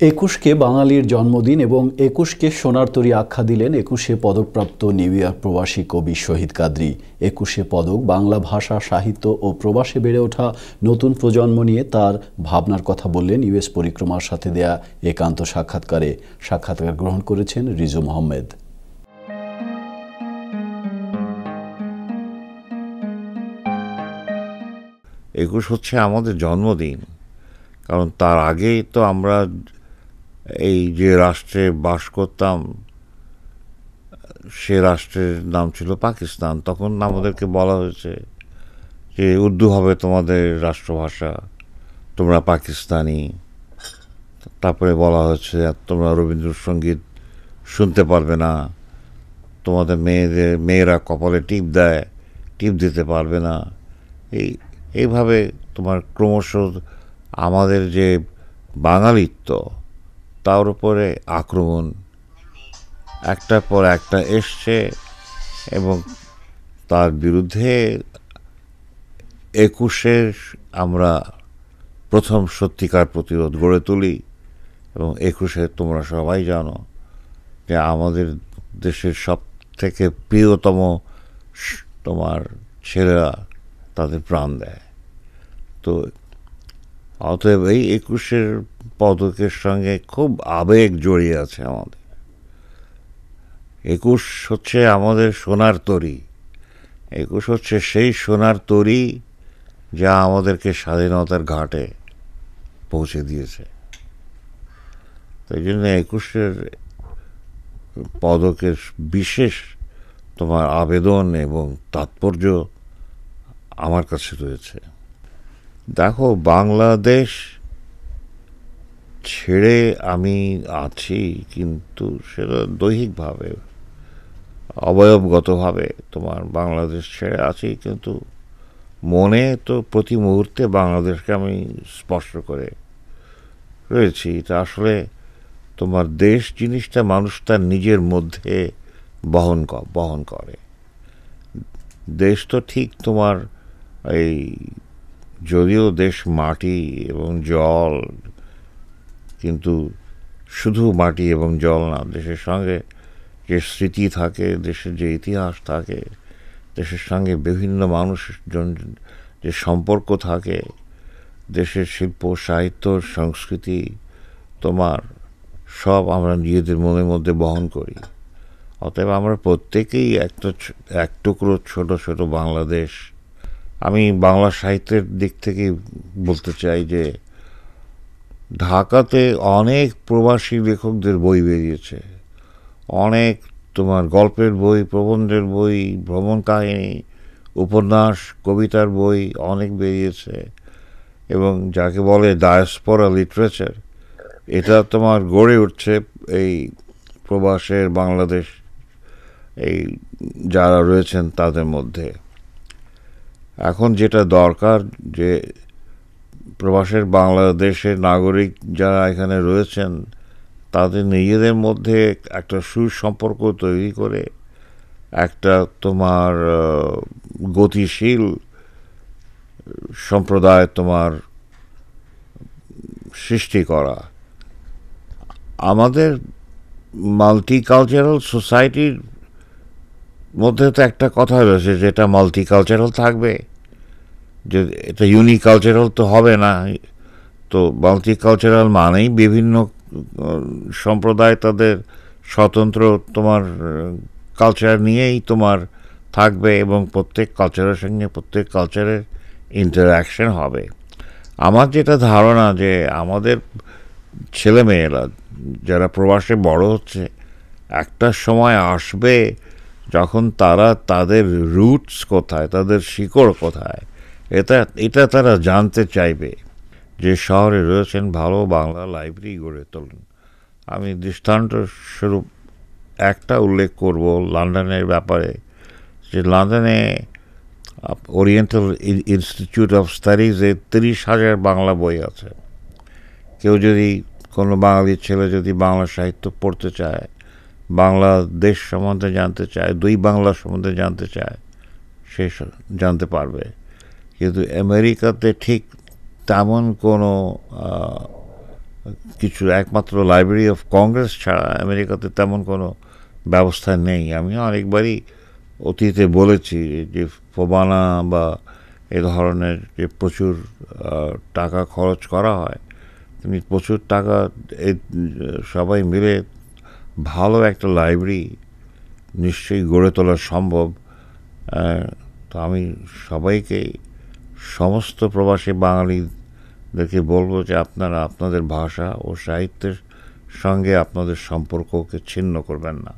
একুশকে বাঙালির জন্মদিন এবং একুশকে সোনার তরী আখ্যা দিলেন একুশে পদকপ্রাপ্ত নিউ ইয়র্ক প্রবাসী কবি শহীদ কাদরী। একুশে পদক বাংলা ভাষা, সাহিত্য ও প্রবাসে বেড়ে ওঠা নতুন প্রজন্ম নিয়ে তার ভাবনার কথা বললেন ইউএস পরিক্রমার সাথে দেয়া একান্ত সাক্ষাৎকারে। সাক্ষাৎকার গ্রহণ করেছেন রিজু মোহাম্মদ। একুশ হচ্ছে আমাদের জন্মদিন, কারণ তার আগেই তো আমরা এই যে রাষ্ট্রে বাস করতাম সে রাষ্ট্রের নাম ছিল পাকিস্তান। তখন আমাদেরকে বলা হয়েছে যে উর্দু হবে তোমাদের রাষ্ট্রভাষা, তোমরা পাকিস্তানি। তারপরে বলা হয়েছে তোমরা রবীন্দ্রসঙ্গীত শুনতে পারবে না, তোমাদের মেয়েরা কপালে টিপ দেয়, টিপ দিতে পারবে না। এইভাবে তোমার ক্রমশ আমাদের যে বাঙালিত্ব তার উপরে আক্রমণ একটার পর একটা এসছে, এবং তার বিরুদ্ধে একুশে আমরা প্রথম সত্যিকার প্রতিরোধ গড়ে তুলি। এবং একুশে তোমরা সবাই জানো যে আমাদের দেশের সব থেকে প্রিয়তম তোমার ছেলেরা তাদের প্রাণ দেয়। তো অতএব এই একুশের পদকের সঙ্গে খুব আবেগ জড়িয়ে আছে আমাদের। একুশ হচ্ছে আমাদের সোনার তরী। একুশ হচ্ছে সেই সোনার তরী যা আমাদেরকে স্বাধীনতার ঘাটে পৌঁছে দিয়েছে। তাই জন্য একুশের পদকের বিশেষ তোমার আবেদন এবং তাৎপর্য আমার কাছে রয়েছে। দেখো, বাংলাদেশ ছেড়ে আমি আছি, কিন্তু সেটা দৈহিকভাবে, অবয়বগতভাবে তোমার বাংলাদেশ ছেড়ে আছি, কিন্তু মনে তো প্রতি মুহূর্তে বাংলাদেশকে আমি স্পর্শ করে রয়েছি। তা আসলে তোমার দেশ জিনিসটা মানুষ তার নিজের মধ্যে বহন করে। দেশ তো ঠিক তোমার এই, যদিও দেশ মাটি এবং জল, কিন্তু শুধু মাটি এবং জল না, দেশের সঙ্গে যে স্মৃতি থাকে, দেশের যে ইতিহাস থাকে, দেশের সঙ্গে বিভিন্ন মানুষজন যে সম্পর্ক থাকে, দেশের শিল্প, সাহিত্য, সংস্কৃতি তোমার সব আমরা নিজেদের মনের মধ্যে বহন করি। অতএব আমরা প্রত্যেকেই এক টুকরো ছোট ছোট বাংলাদেশ। আমি বাংলা সাহিত্যের দিক থেকে বলতে চাই যে ঢাকাতে অনেক প্রবাসী লেখকদের বই বেরিয়েছে, অনেক তোমার গল্পের বই, প্রবন্ধের বই, ভ্রমণ কাহিনী, উপন্যাস, কবিতার বই অনেক বেরিয়েছে। এবং যাকে বলে ডায়াসপোরা লিটারেচার, এটা তোমার গড়ে উঠছে এই প্রবাসের বাংলাদেশ এই যারা রয়েছেন তাদের মধ্যে। এখন যেটা দরকার, যে প্রবাসের বাংলাদেশের নাগরিক যারা এখানে রয়েছেন তাদের নিজেদের মধ্যে একটা সুসম্পর্ক তৈরি করে একটা তোমার গতিশীল সম্প্রদায় তোমার সৃষ্টি করা। আমাদের মাল্টিকালচারাল সোসাইটির মধ্যে তো একটা কথা রয়েছে, যেটা মাল্টিকালচারাল থাকবে, যে এটা ইউনিকালচারাল তো হবে না। তো মাল্টিকালচারাল মানেই বিভিন্ন সম্প্রদায় তাদের স্বতন্ত্র তোমার কালচার নিয়েই তোমার থাকবে, এবং প্রত্যেক কালচারের সঙ্গে প্রত্যেক কালচারের ইন্টারঅ্যাকশন হবে। আমার যেটা ধারণা, যে আমাদের ছেলেমেয়েরা যারা প্রবাসে বড় হচ্ছে, একটা সময় আসবে যখন তারা তাদের রুটস কোথায়, তাদের শিকড় কোথায়, এটা তারা জানতে চাইবে। যে শহরে রয়েছেন, ভালো বাংলা লাইব্রেরি গড়ে তোলেন। আমি দৃষ্টান্তস্বরূপ একটা উল্লেখ করব লন্ডনের ব্যাপারে, যে লন্ডনে ওরিয়েন্টাল ইনস্টিটিউট অফ স্টাডিজে 30,000 বাংলা বই আছে। কেউ যদি, কোনো বাঙালির ছেলে যদি বাংলা সাহিত্য পড়তে চায়, বাংলা দেশ সম্বন্ধে জানতে চায়, দুই বাংলা সম্বন্ধে জানতে চায়, সে জানতে পারবে। কিন্তু আমেরিকাতে ঠিক তেমন কোনো কিছু একমাত্র লাইব্রেরি অফ কংগ্রেস ছাড়া আমেরিকাতে তেমন কোনো ব্যবস্থা নেই। আমি অনেকবারই অতীতে বলেছি যে ফোবানা বা এ ধরনের যে প্রচুর টাকা খরচ করা হয়, তুমি প্রচুর টাকা সবাই মিলে ভালো একটা লাইব্রেরি নিশ্চয়ই গড়ে তোলা সম্ভব। তো আমি সবাইকে, সমস্ত প্রবাসী বাঙালিদেরকে বলবো যে আপনারা আপনাদের ভাষা ও সাহিত্যের সঙ্গে আপনাদের সম্পর্ককে ছিন্ন করবেন না।